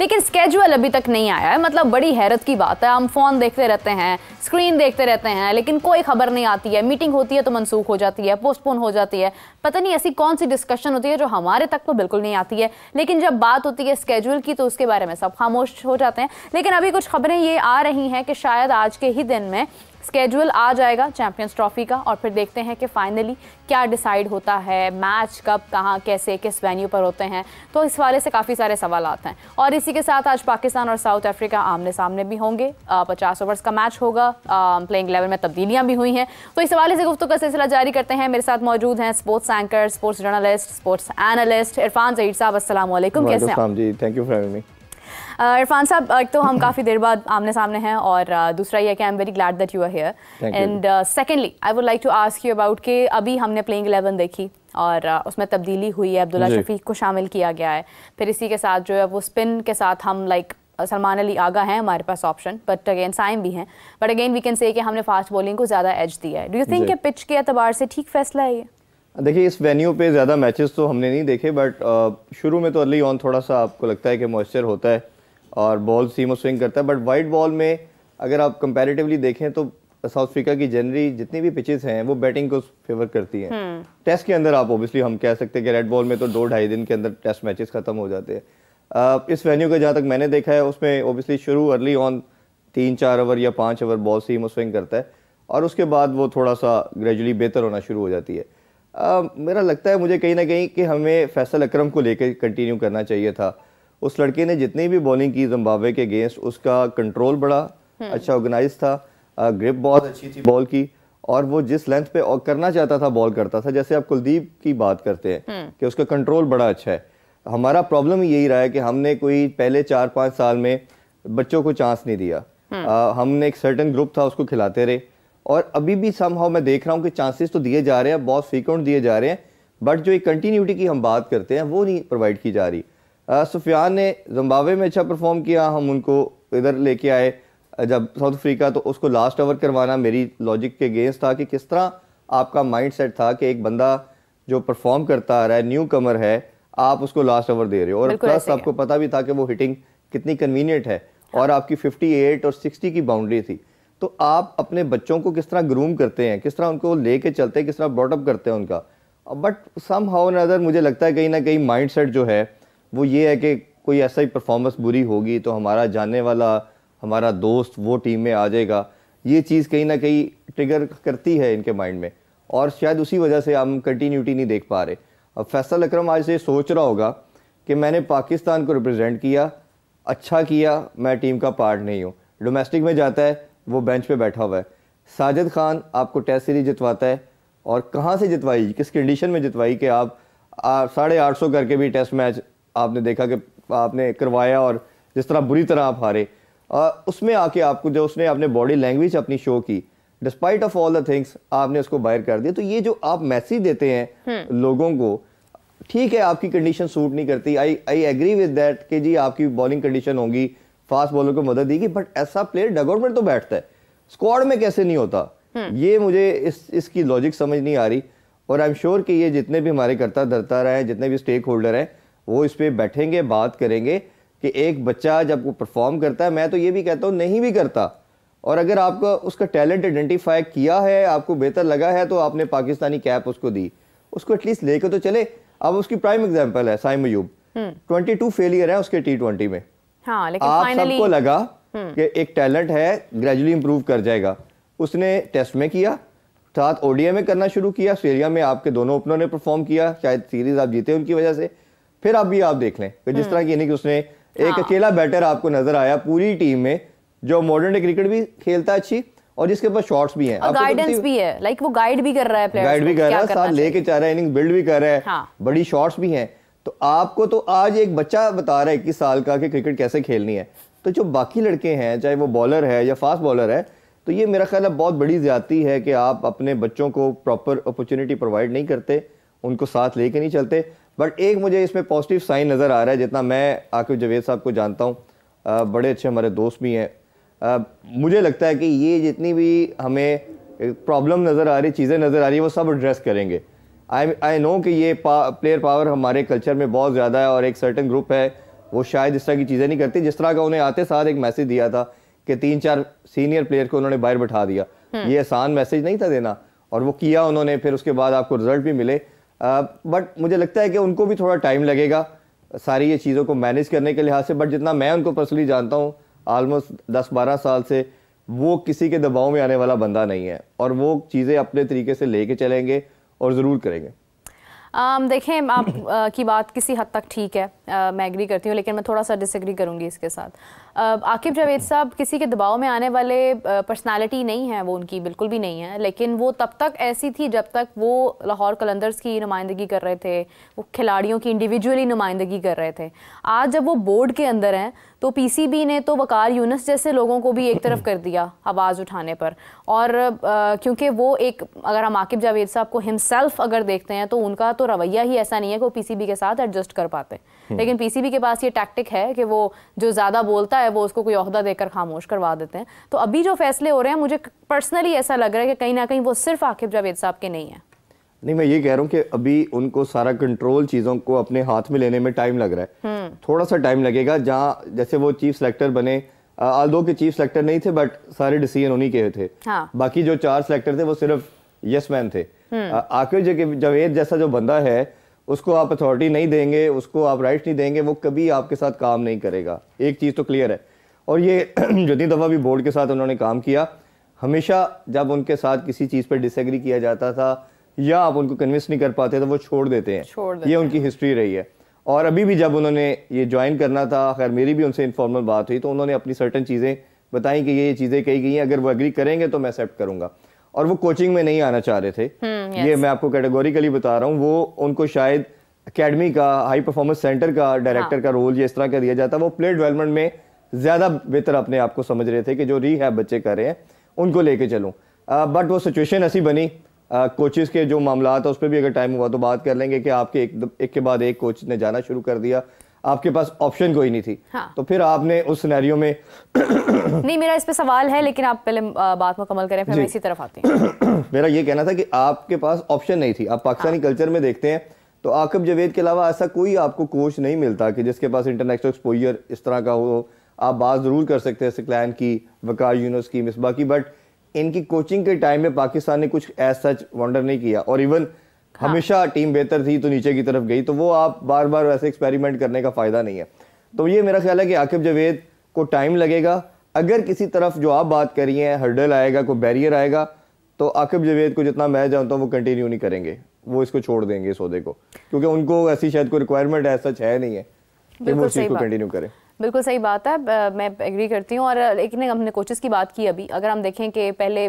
लेकिन स्केड्यूल अभी तक नहीं आया है। मतलब बड़ी हैरत की बात है, हम फ़ोन देखते रहते हैं, स्क्रीन देखते रहते हैं, लेकिन कोई खबर नहीं आती है। मीटिंग होती है तो मनसूख हो जाती है, पोस्टपोन हो जाती है, पता नहीं ऐसी कौन सी डिस्कशन होती है जो हमारे तक तो बिल्कुल नहीं आती है। लेकिन जब बात होती है स्केड्यूल की तो उसके बारे में सब खामोश हो जाते हैं। लेकिन अभी कुछ खबरें ये आ रही हैं कि शायद आज के ही दिन में स्केड्यूल आ जाएगा चैंपियंस ट्रॉफी का, और फिर देखते हैं कि फाइनली क्या डिसाइड होता है, मैच कब, कहाँ, कैसे, किस वेन्यू पर होते हैं। तो इस वाले से काफ़ी सारे सवाल आते हैं। और इसी के साथ आज पाकिस्तान और साउथ अफ्रीका आमने सामने भी होंगे। 50 ओवर्स का मैच होगा, प्लेइंग 11 में तब्दीलियां भी हुई हैं। तो इस हवाले से गुफ्तगू का सिलसिला जारी करते हैं। मेरे साथ मौजूद हैं sports anchor, sports journalist, sports analyst Irfan Zaheer साहब। अस्सलाम वालेकुम, कैसे हैं आप? Thank you for having me. Irfan साहब, एक तो हम काफ़ी देर बाद आमने सामने हैं, और दूसरा ये कि I am very glad that you are here. And secondly I would like to ask you about कि अभी हमने प्लेइंग 11 देखी और उसमें तब्दीली हुई है, अब्दुल्ला शफीक को शामिल किया गया है। फिर इसी के साथ जो है वो स्पिन के साथ हम सलमान अली आगा हैं हमारे पास ऑप्शन, बट अगेन साइम भी हैं, but again we can say कि हमने फास्ट बॉलिंग को ज़्यादा एज दिया है। डू यू थिंक कि पिच के एतबार से ठीक फैसला है ये? देखिए, इस वेन्यू पे ज़्यादा मैचेस तो हमने नहीं देखे, बट शुरू में तो अर्ली ऑन थोड़ा सा आपको लगता है कि मॉइस्चर होता है और बॉल सीम और स्विंग करता है। बट वाइट बॉल में अगर आप कंपैरेटिवली देखें तो साउथ अफ्रीका की जनरली जितनी भी पिचेस हैं वो बैटिंग को फेवर करती हैं। टेस्ट के अंदर आप ओबियसली हम कह सकते हैं कि रेड बॉल में तो 2-2.5 दिन के अंदर टेस्ट मैचेस खत्म हो जाते हैं। इस वेन्यू का जहाँ तक मैंने देखा है उसमें ओबियसली शुरू अर्ली ऑन 3-4 ओवर या 5 ओवर बॉल सीम और स्विंग करता है, और उसके बाद वो थोड़ा सा ग्रेजुअली बेहतर होना शुरू हो जाती है। मेरा लगता है मुझे कहीं ना कहीं कि हमें फैसल अकरम को लेकर कंटिन्यू करना चाहिए था। उस लड़के ने जितनी भी बॉलिंग की जिम्बाब्वे के अगेंस्ट, उसका कंट्रोल बड़ा अच्छा ऑर्गेनाइज था, ग्रिप बहुत अच्छी थी बॉल की, और वो जिस लेंथ पे और करना चाहता था बॉल करता था। जैसे आप कुलदीप की बात करते हैं कि उसका कंट्रोल बड़ा अच्छा है। हमारा प्रॉब्लम यही रहा है कि हमने कोई पहले 4-5 साल में बच्चों को चांस नहीं दिया। हमने एक सर्टेन ग्रुप था उसको खिलाते रहे, और अभी भी समहाउ मैं देख रहा हूँ कि चांसेस तो दिए जा रहे हैं, बहुत फ्रीक्वेंट दिए जा रहे हैं, बट जो एक कंटिन्यूटी की हम बात करते हैं वो नहीं प्रोवाइड की जा रही। सुफियान ने जिम्बाब्वे में अच्छा परफॉर्म किया, हम उनको इधर लेके आए जब साउथ अफ्रीका, तो उसको लास्ट ओवर करवाना मेरी लॉजिक के अगेंस्ट था कि किस तरह आपका माइंड सेट था कि एक बंदा जो परफॉर्म करता आ रहा है, न्यू कमर है, आप उसको लास्ट ओवर दे रहे हो। और प्लस आपको पता भी था कि वो हिटिंग कितनी कन्वीनियंट है, और आपकी 58 और 60 की बाउंड्री थी। तो आप अपने बच्चों को किस तरह ग्रूम करते हैं, किस तरह उनको लेके चलते हैं, किस तरह ब्रॉटअप करते हैं उनका। बट सम हाउ न अदर मुझे लगता है कहीं ना कहीं माइंड सेट जो है वो ये है कि कोई ऐसा ही परफॉर्मेंस बुरी होगी तो हमारा जानने वाला, हमारा दोस्त वो टीम में आ जाएगा। ये चीज़ कहीं ना कहीं ट्रिगर करती है इनके माइंड में, और शायद उसी वजह से हम कंटिन्यूटी नहीं देख पा रहे। अब फैसल अकरम आज से सोच रहा होगा कि मैंने पाकिस्तान को रिप्रेजेंट किया, अच्छा किया, मैं टीम का पार्ट नहीं हूँ। डोमेस्टिक में जाता है, वो बेंच पे बैठा हुआ है। साजिद खान आपको टेस्ट सीरीज जितवाता है, और कहाँ से जितवाई, किस कंडीशन में जितवाई कि आप 850 करके भी टेस्ट मैच आपने देखा कि आपने करवाया, और जिस तरह बुरी तरह आप हारे, उसमें आके आपको जो उसने अपने बॉडी लैंग्वेज अपनी शो की, despite of all the things आपने उसको बाहर कर दिया। तो ये जो आप मैसेज देते हैं लोगों को, ठीक है आपकी कंडीशन सूट नहीं करती, आई एग्री विद दैट कि जी आपकी बॉलिंग कंडीशन होगी, फास्ट बॉलर को मदद देगी, बट ऐसा प्लेयर डगआउट में तो बैठता है, स्क्वाड में कैसे नहीं होता? ये मुझे इसकी लॉजिक समझ नहीं आ रही। और आई एम श्योर कि ये जितने भी हमारे करता धरता रहे, जितने भी स्टेक होल्डर हैं, वो इस पर बैठेंगे, बात करेंगे कि एक बच्चा जब वो परफॉर्म करता है, मैं तो ये भी कहता हूँ नहीं भी करता, और अगर आपका उसका टैलेंट आइडेंटिफाई किया है, आपको बेहतर लगा है, तो आपने पाकिस्तानी कैप उसको दी, उसको एटलीस्ट लेकर तो चले। अब उसकी प्राइम एग्जांपल है साइम अयूब, 22 फेलियर है उसके T20 में। हाँ, लेकिन आप सबको लगा कि एक टैलेंट है, ग्रेजुअली इंप्रूव कर जाएगा। उसने टेस्ट में किया, साथ ओडीआई में करना शुरू किया, ऑस्ट्रेलिया में आपके दोनों ओपनर ने परफॉर्म किया, शायद सीरीज आप जीते उनकी वजह से। फिर आप देख लें कि जिस तरह की नहीं कि उसने एक अकेला बैटर आपको नजर आया पूरी टीम में जो मॉडर्न डे क्रिकेट भी खेलता है अच्छी, और जिसके पास शॉट्स भी हैं, गाइडेंस भी है, लाइक वो गाइड भी कर रहा है, गाइड भी कर रहा है, साथ लेके जा रहा है, इनिंग बिल्ड भी कर रहा है, बड़ी शॉट्स भी हैं। तो आपको तो आज एक बच्चा बता रहा है 21 साल का कि क्रिकेट कैसे खेलनी है। तो जो बाकी लड़के हैं, चाहे वो बॉलर है या फास्ट बॉलर है, तो ये मेरा ख्याल है बहुत बड़ी ज्यादती है कि आप अपने बच्चों को प्रॉपर अपॉर्चुनिटी प्रोवाइड नहीं करते, उनको साथ लेके नहीं चलते। बट एक मुझे इसमें पॉजिटिव साइन नज़र आ रहा है, जितना मैं आकिब जवेद साहब को जानता हूँ, बड़े अच्छे हमारे दोस्त भी हैं, मुझे लगता है कि ये जितनी भी हमें प्रॉब्लम नज़र आ रही, चीज़ें नज़र आ रही है, वो सब एड्रेस करेंगे। आई नो कि ये प्लेयर पावर हमारे कल्चर में बहुत ज़्यादा है, और एक सर्टेन ग्रुप है वो शायद इस तरह की चीज़ें नहीं करती जिस तरह का उन्हें आते साथ एक मैसेज दिया था कि 3-4 सीनियर प्लेयर को उन्होंने बाहर बैठा दिया। ये आसान मैसेज नहीं था देना, और वो किया उन्होंने, फिर उसके बाद आपको रिजल्ट भी मिले। बट मुझे लगता है कि उनको भी थोड़ा टाइम लगेगा सारी ये चीज़ों को मैनेज करने के लिहाज से। बट जितना मैं उनको पर्सनली जानता हूँ, ऑलमोस्ट 10-12 साल से, वो किसी के दबाव में आने वाला बंदा नहीं है, और वो चीज़ें अपने तरीके से लेके चलेंगे और ज़रूर करेंगे। देखें, आप की बात किसी हद तक ठीक है, मैं एग्री करती हूँ, लेकिन मैं थोड़ा सा डिसएग्री करूँगी इसके साथ। आकिब जावेद साहब किसी के दबाव में आने वाले पर्सनालिटी नहीं है, वो उनकी बिल्कुल भी नहीं है, लेकिन वो तब तक ऐसी थी जब तक वो लाहौर कलंदर्स की नुमाइंदगी कर रहे थे, वो खिलाड़ियों की इंडिविजुअली नुमाइंदगी कर रहे थे। आज जब वो बोर्ड के अंदर हैं तो पीसीबी ने तो वकार यूनुस जैसे लोगों को भी एक तरफ कर दिया आवाज़ उठाने पर, और क्योंकि वो एक, अगर हम आकिब जावेद साहब को हिमसेल्फ अगर देखते हैं तो उनका तो रवैया ही ऐसा नहीं है कि वो पीसीबी के साथ एडजस्ट कर पाते, लेकिन पीसीबी के पास ये टैक्टिक है कि वो जो ज़्यादा बोलता है वो उसको कोई ओहदा देकर खामोश करवा देते हैं। तो अभी जो फैसले हो रहे हैं, मुझे पर्सनली ऐसा लग रहा है कि कहीं ना कहीं वो सिर्फ आकिब जावेद साहब के नहीं है। नहीं, मैं ये कह रहा हूँ कि अभी उनको सारा कंट्रोल चीज़ों को अपने हाथ में लेने में टाइम लग रहा है, थोड़ा सा टाइम लगेगा। जहाँ जैसे वो चीफ सेलेक्टर बने, आल्दो के चीफ सेलेक्टर नहीं थे बट सारे डिसीजन उन्हीं के थे। हाँ। बाकी जो 4 सेलेक्टर थे वो सिर्फ यस मैन थे। आकिब जावेद जैसा जो बंदा है, उसको आप अथॉरिटी नहीं देंगे, उसको आप राइट्स नहीं देंगे, वो कभी आपके साथ काम नहीं करेगा। एक चीज़ तो क्लियर है। और ये जितनी दफ़ा भी बोर्ड के साथ उन्होंने काम किया, हमेशा जब उनके साथ किसी चीज़ पर डिसएग्री किया जाता था या आप उनको कन्विंस नहीं कर पाते तो वो छोड़ देते हैं। ये उनकी हिस्ट्री रही है। और अभी भी जब उन्होंने ये ज्वाइन करना था, खैर मेरी भी उनसे इनफॉर्मल बात हुई, तो उन्होंने अपनी सर्टन चीज़ें बताई कि ये चीज़ें कही गई हैं, अगर वो एग्री करेंगे तो मैं एक्सेप्ट करूंगा। और वो कोचिंग में नहीं आना चाह रहे थे। ये मैं आपको कैटेगोरिकली बता रहा हूँ। वो उनको शायद अकेडमी का, हाई परफॉर्मेंस सेंटर का डायरेक्टर का रोल या इस तरह का दिया जाता। वो प्लेयर डेवलपमेंट में ज़्यादा बेहतर अपने आप को समझ रहे थे कि जो रीहैब बच्चे कर रहे हैं उनको लेके चलूँ। बट वो सिचुएशन ऐसी बनी, कोचेस के जो मामला था उस पर भी अगर टाइम हुआ तो बात कर लेंगे कि आपके एक के बाद एक कोच ने जाना शुरू कर दिया, आपके पास ऑप्शन कोई नहीं थी। हाँ। तो फिर आपने उस सिनेरियो में नहीं, मेरा इस पे सवाल है, लेकिन आप पहले बात मुकम्मल करें, फिर मैं इसी तरफ आती हूँ। मेरा ये कहना था कि आपके पास ऑप्शन नहीं थी। आप पाकिस्तानी कल्चर में देखते हैं तो आकिब जावेद के अलावा ऐसा कोई आपको कोच नहीं मिलता कि जिसके पास इंटरनेशनल एक्सपोजर इस तरह का हो। आप बात जरूर कर सकते हैं सिक्लैन की, वकार यूनुस की, मिसबा की, बट इनकी कोचिंग के टाइम में पाकिस्तान ने कुछ एज सच वंडर नहीं किया। और इवन हमेशा टीम बेहतर थी तो नीचे की तरफ गई, तो वो आप बार बार वैसे एक्सपेरिमेंट करने का फायदा नहीं है। तो ये मेरा ख्याल है कि आकिब जावेद को टाइम लगेगा। अगर किसी तरफ जो आप बात करी है हर्डल आएगा, कोई बैरियर आएगा, तो आकिब जावेद को जितना मैं जानता हूँ वो कंटिन्यू नहीं करेंगे, वो इसको छोड़ देंगे इस ओहदे को, क्योंकि उनको ऐसी शायद कोई रिक्वायरमेंट एज सच है नहीं है कि वो चीज़ को कंटिन्यू करें। बिल्कुल सही बात है, मैं एग्री करती हूँ। और लेकिन हमने कोचेस की बात की अभी, अगर हम देखें कि पहले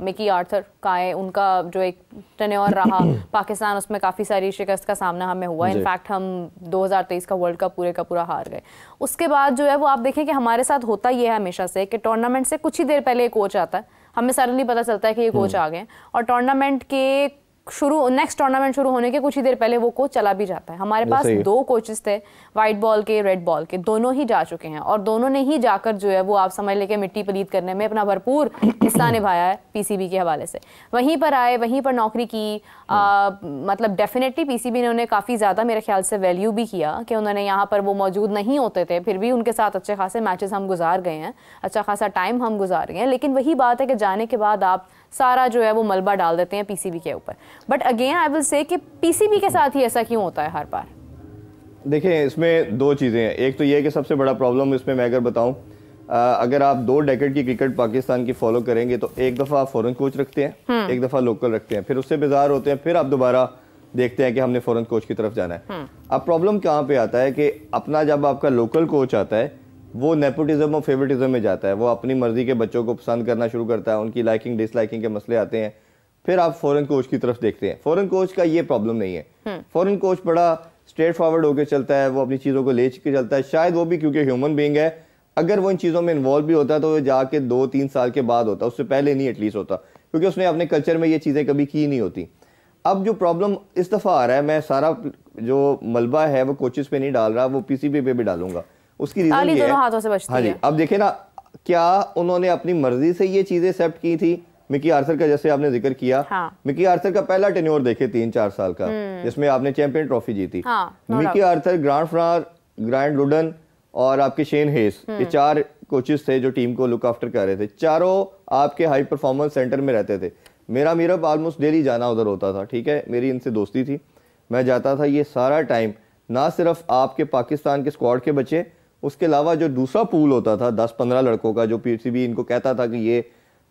मिकी आर्थर का है, उनका जो एक टेन्योर रहा पाकिस्तान, उसमें काफ़ी सारी शिकस्त का सामना हमें हुआ। इनफैक्ट हम 2023 का वर्ल्ड कप पूरे का पूरा हार गए। उसके बाद जो है वो आप देखें कि हमारे साथ होता ये है हमेशा से कि टूर्नामेंट से कुछ ही देर पहले एक कोच आता है, हमें सडनली पता चलता है कि ये कोच आ गए, और टूर्नामेंट के नेक्स्ट टूर्नामेंट शुरू होने के कुछ ही देर पहले वो कोच चला भी जाता है। हमारे पास 2 कोचेस थे, वाइट बॉल के, रेड बॉल के, दोनों ही जा चुके हैं, और दोनों ने ही जाकर जो है वो आप समझ लेके मिट्टी पलीद करने में अपना भरपूर हिस्सा निभाया है पीसीबी के हवाले से। वहीं पर आए, वहीं पर नौकरी की, मतलब डेफिनेटली पीसीबी ने उन्हें काफ़ी ज़्यादा मेरे ख्याल से वैल्यू भी किया कि उन्होंने यहाँ पर, वो मौजूद नहीं होते थे, फिर भी उनके साथ अच्छे खासे मैचेस हम गुजार गए हैं, अच्छा खासा टाइम हम गुजार गए हैं। लेकिन वही बात है कि जाने के बाद आप सारा जो है वो मलबा डाल देते हैं पीसीबी के ऊपर। But again I will say कि पीसीबी के साथ ही ऐसा क्यों होता है हर बार? देखिए, इसमें 2 चीज़ें हैं। एक तो ये है कि सबसे बड़ा प्रॉब्लम इसमें मैं अगर बताऊं, अगर आप 2 डेकेड की क्रिकेट पाकिस्तान की फॉलो करेंगे तो एक दफ़ा आप फॉरेन कोच रखते हैं, एक दफ़ा लोकल रखते हैं, फिर उससे बेजार होते हैं, फिर आप दोबारा देखते हैं कि हमने फॉरेन कोच की तरफ जाना है। अब प्रॉब्लम कहाँ पे आता है कि अपना जब आपका लोकल कोच आता है वो नेपोटिज्म और फेवरेटिज्म में जाता है, वो अपनी मर्जी के बच्चों को पसंद करना शुरू करता है, उनकी लाइकिंग डिसलाइकिंग के मसले आते हैं, फिर आप फॉरेन कोच की तरफ देखते हैं। फॉरेन कोच का ये प्रॉब्लम नहीं है, फॉरेन कोच बड़ा स्ट्रेट फॉरवर्ड होकर चलता है, वो अपनी चीज़ों को ले के चलता है। शायद वो भी क्योंकि ह्यूमन बीइंग है, अगर वो इन चीज़ों में इन्वॉल्व भी होता है तो वो जाके 2-3 साल के बाद होता, उससे पहले नहीं एटलीस्ट होता, क्योंकि उसने अपने कल्चर में ये चीज़ें कभी की नहीं होती। अब जो प्रॉब्लम इस दफ़ा आ रहा है, मैं सारा जो मलबा है वो कोचेस पे नहीं डाल रहा, वो पीसीबी पे भी डालूंगा। उसकी रीजन ये है, हाथों से बचती हाँ जी, अब देखे ना, क्या उन्होंने अपनी मर्जी से ये चीजें एक्सेप्ट की थी? मिकी आर्थर का जैसे आपने जिक्र किया, हाँ। मिकी आर्थर का पहला टेन्योर देखे 3-4 साल का, जिसमें आपने चैंपियन ट्रॉफी जीती। हाँ, मिकी आर्थर, ग्रांड फ्रार, ग्रैंड लुडन, और आपके शेन हेस, ये 4 कोचेस थे जो टीम को लुक आफ्टर कर रहे थे। चारों आपके हाई परफॉर्मेंस सेंटर में रहते थे। मेरा ऑलमोस्ट डेली जाना उधर होता था, ठीक है, मेरी इनसे दोस्ती थी, मैं जाता था। ये सारा टाइम ना सिर्फ आपके पाकिस्तान के स्क्वाड के बच्चे, उसके अलावा जो दूसरा पूल होता था 10-15 लड़कों का, जो पीसीबी इनको कहता था कि ये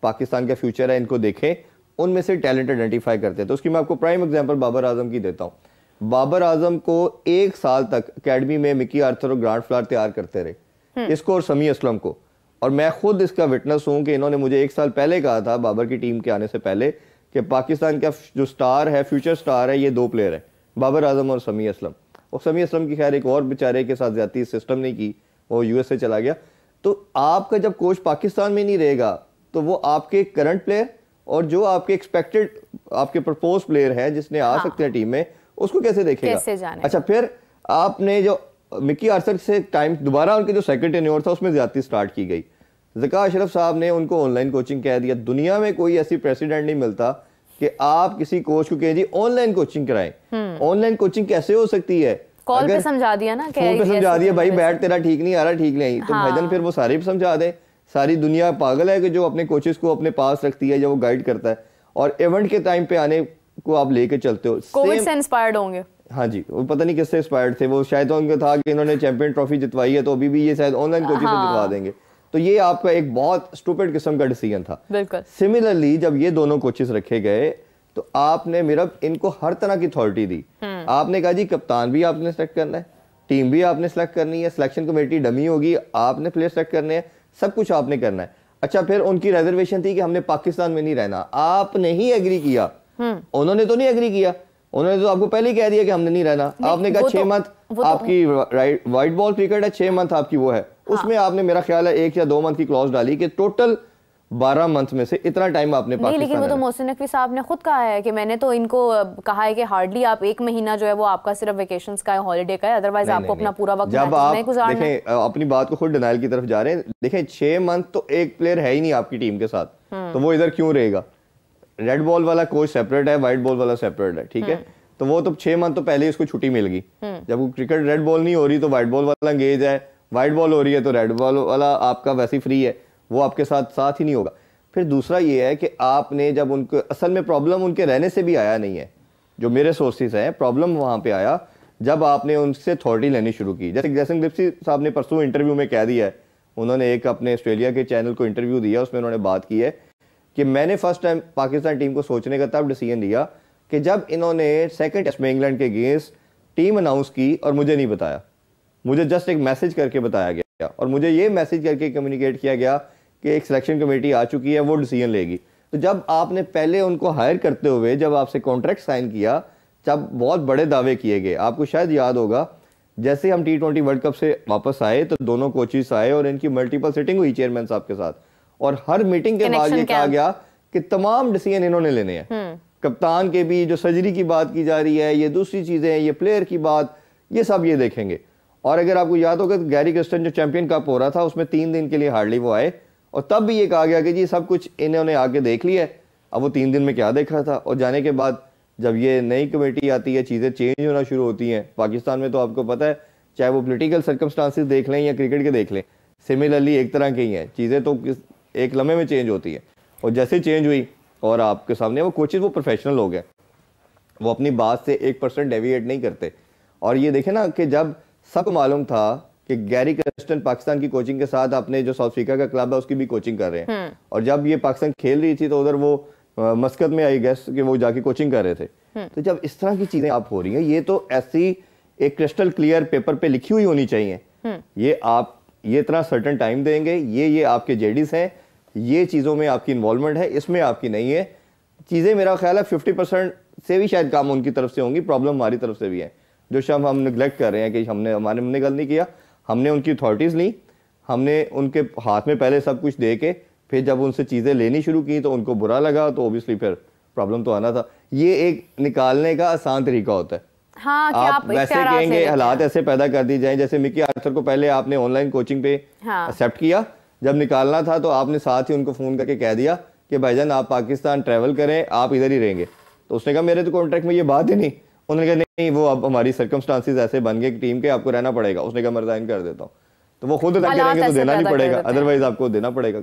पाकिस्तान का फ्यूचर है, इनको देखें, उनमें से टैलेंट आइडेंटिफाई करते थे। उसकी मैं आपको प्राइम एग्जांपल बाबर आजम की देता हूँ। बाबर आजम को 1 साल तक अकेडमी में मिकी आर्थर और ग्रांट फ्लावर तैयार करते रहे, इसको और समी असलम को। और मैं खुद इसका विटनेस हूँ कि इन्होंने मुझे 1 साल पहले कहा था, बाबर की टीम के आने से पहले, कि पाकिस्तान का जो स्टार है, फ्यूचर स्टार है, ये 2 प्लेयर है, बाबर आजम और समी असलम। और समी असलम की खैर एक और बेचारे के साथ ज्यादा सिस्टम नहीं की, वो यूएसए चला गया। तो आपका जब कोच पाकिस्तान में नहीं रहेगा तो वो आपके करंट प्लेयर और जो आपके एक्सपेक्टेड आपके प्रपोज प्लेयर है जिसने आ सकते हैं टीम में, उसको कैसे देखेगा? कैसे जाने? अच्छा, फिर आपने जो मिकी आर्थर से टाइम दोबारा उनके जो सेकंड टेन्योर था उसमें ज्यादती स्टार्ट की गई। ज़का अशरफ साहब ने उनको ऑनलाइन कोचिंग कह दिया। दुनिया में कोई ऐसी प्रेसिडेंट नहीं मिलता कि आप किसी कोच को कहें जी ऑनलाइन कोचिंग कराएं। ऑनलाइन कोचिंग कैसे हो सकती है? कॉल पे समझा दिया ना, फोन पे समझा दिया, भाई बैठ तेरा ठीक नहीं आ रहा, ठीक नहीं, तो भाईजान फिर वो सारे भी समझा दें। सारी दुनिया पागल है कि जो अपने कोचेस को अपने पास रखती है, जो वो गाइड करता है, और इवेंट के टाइम पे आने को आप लेके चलते हो। कोविड से इंस्पायर्ड होंगे। हाँ जी, वो पता नहीं किससे इंस्पायर्ड थे, वो शायद उनका था कि इन्होंने चैंपियन ट्रॉफी जितवाई है तो अभी भी ये शायद ऑनलाइन कोचिंग से जितवा देंगे। तो ये आपका एक बहुत स्टूपिड किस्म का डिसीजन था। बिल्कुल। सिमिलरली जब ये दोनों कोचेस रखे गए तो आपने इनको हर तरह की अथॉरिटी दी। आपने कहा जी कप्तान भी आपने सेलेक्ट करना है, टीम भी आपने सेलेक्ट करनी है, सिलेक्शन कमेटी डमी होगी, आपने प्लेयर सेलेक्ट करने हैं, सब कुछ आपने करना है। अच्छा, फिर उनकी रिजर्वेशन थी कि हमने पाकिस्तान में नहीं रहना, आपने ही एग्री किया, उन्होंने तो नहीं एग्री किया, उन्होंने तो आपको पहले ही कह दिया कि हमने नहीं रहना। आपने कहा 6 मंथ आपकी व्हाइट बॉल क्रिकेट है, 6 मंथ आपकी वो है, उसमें आपने मेरा ख्याल है 1 या 2 मंथ की क्लॉज डाली कि टोटल 12 मंथ में से इतना टाइम आपने नहीं, लेकिन वो तो मोहसिन नकवी साहब ने खुद कहा है कि मैंने तो इनको कहा है कि हार्डली आप 1 महीना जो है वो आपका सिर्फ वेकेशंस का है, हॉलिडे का है, अदरवाइज आपको अपना पूरा वक्त जब आप देखें अपनी बात को खुद डिनाइल की तरफ जा रहे हैं। देखें 6 मंथ तो एक प्लेयर है ही नहीं आपकी टीम के साथ, तो वो इधर क्यों रहेगा? रेड बॉल वाला कोच सेपरेट है, व्हाइट बॉल वाला सेपरेट है, ठीक है, तो वो तो 6 मंथ तो पहले ही उसको छुट्टी मिल गई। जब वो क्रिकेट रेड बॉल नहीं हो रही तो व्हाइट बॉल वाला एंगेज है, व्हाइट बॉल हो रही है तो रेड बॉल वाला आपका वैसे ही फ्री है, वो आपके साथ ही नहीं होगा। फिर दूसरा ये है कि आपने जब उनको, असल में प्रॉब्लम उनके रहने से भी आया नहीं है, जो मेरे सोर्सेज हैं, प्रॉब्लम वहां पे आया जब आपने उनसे अथॉरिटी लेनी शुरू की। जैसे जैसन ग्रिप्सी साहब ने परसों इंटरव्यू में कह दिया है, उन्होंने एक अपने ऑस्ट्रेलिया के चैनल को इंटरव्यू दिया, उसमें उन्होंने बात की है कि मैंने फर्स्ट टाइम पाकिस्तान टीम को सोचने का तब डिसीजन लिया कि जब इन्होंने सेकंड टेस्ट में इंग्लैंड के अगेंस्ट टीम अनाउंस की और मुझे नहीं बताया, मुझे जस्ट एक मैसेज करके बताया गया और मुझे ये मैसेज करके कम्युनिकेट किया गया कि एक सिलेक्शन कमेटी आ चुकी है, वो डिसीजन लेगी। तो जब आपने पहले उनको हायर करते हुए जब आपसे कॉन्ट्रैक्ट साइन किया, जब बहुत बड़े दावे किए गए, आपको शायद याद होगा जैसे हम T20 वर्ल्ड कप से वापस आए तो दोनों कोचेस आए और इनकी मल्टीपल सिटिंग हुई चेयरमैन साहब के साथ, और हर मीटिंग के बाद ये कहा गया कि तमाम डिसीजन इन्होंने लेने हैं। कप्तान के भी जो सर्जरी की बात की जा रही है, ये दूसरी चीजें, ये प्लेयर की बात, ये सब ये देखेंगे। और अगर आपको याद होगा तो गैरी क्रिस्टन जो चैंपियन कप हो रहा था उसमें 3 दिन के लिए हार्डली वो आए, और तब भी ये कहा गया कि जी सब कुछ इन्होंने आके देख लिया है। अब वो 3 दिन में क्या देख रहा था, और जाने के बाद जब ये नई कमेटी आती है, चीज़ें चेंज होना शुरू होती हैं। पाकिस्तान में तो आपको पता है, चाहे वो पॉलिटिकल सर्कमस्टांसिस देख लें या क्रिकेट के देख लें, सिमिलरली एक तरह की ही हैं चीज़ें, तो एक लम्हे में चेंज होती है। और जैसे चेंज हुई और आपके सामने वो कोचेज, वो प्रोफेशनल लोग हैं, वो अपनी बात से 1% डेविएट नहीं करते। और ये देखें ना कि जब सबको मालूम था कि गैरी क्रिस्टन पाकिस्तान की कोचिंग के साथ अपने जो साउथ अफ्रीका का क्लब है उसकी भी कोचिंग कर रहे हैं, और जब ये पाकिस्तान खेल रही थी तो उधर वो मस्कत में आई गेस कि वो जाके कोचिंग कर रहे थे। तो जब इस तरह की चीजें आप हो रही हैं, ये तो ऐसी एक क्रिस्टल क्लियर पेपर पे लिखी हुई होनी चाहिए। ये आप ये इतना सर्टेन टाइम देंगे, ये आपके जेडीज हैं, ये चीजों में आपकी इन्वॉल्वमेंट है, इसमें आपकी नहीं है। चीजें मेरा ख्याल है 50% से भी शायद काम उनकी तरफ से होंगी, प्रॉब्लम हमारी तरफ से भी है, जो शब्द हम निगलेक्ट कर रहे हैं कि हमने गलत नहीं किया, हमने उनकी अथॉरिटीज ली, हमने उनके हाथ में पहले सब कुछ दे के फिर जब उनसे चीजें लेनी शुरू की तो उनको बुरा लगा, तो ओबियसली फिर प्रॉब्लम तो आना था। ये एक निकालने का आसान तरीका होता है। हाँ, आप वैसे कहेंगे हालात ऐसे पैदा कर दी जाए, जैसे मिकी आर्थर को पहले आपने ऑनलाइन कोचिंग पे एक्सेप्ट किया, जब निकालना था तो आपने साथ ही उनको फोन करके कह दिया कि भाईजान आप पाकिस्तान ट्रैवल करें, आप इधर ही रहेंगे। तो उसने कहा मेरे तो कॉन्ट्रैक्ट में ये बात ही नहीं। उन्होंने कहा नहीं, वो अब हमारी सर्कमस्टांसिस ऐसे बन गए कि टीम के आपको रहना पड़ेगा। उसने कहा मैं रिजाइन कर देता हूँ। तो वो खुद अटैक हालात करेंगे तो ऐसे देना नहीं पैदा कर पड़ेगा, देते हैं। अदरवाइज आपको देना पड़ेगा।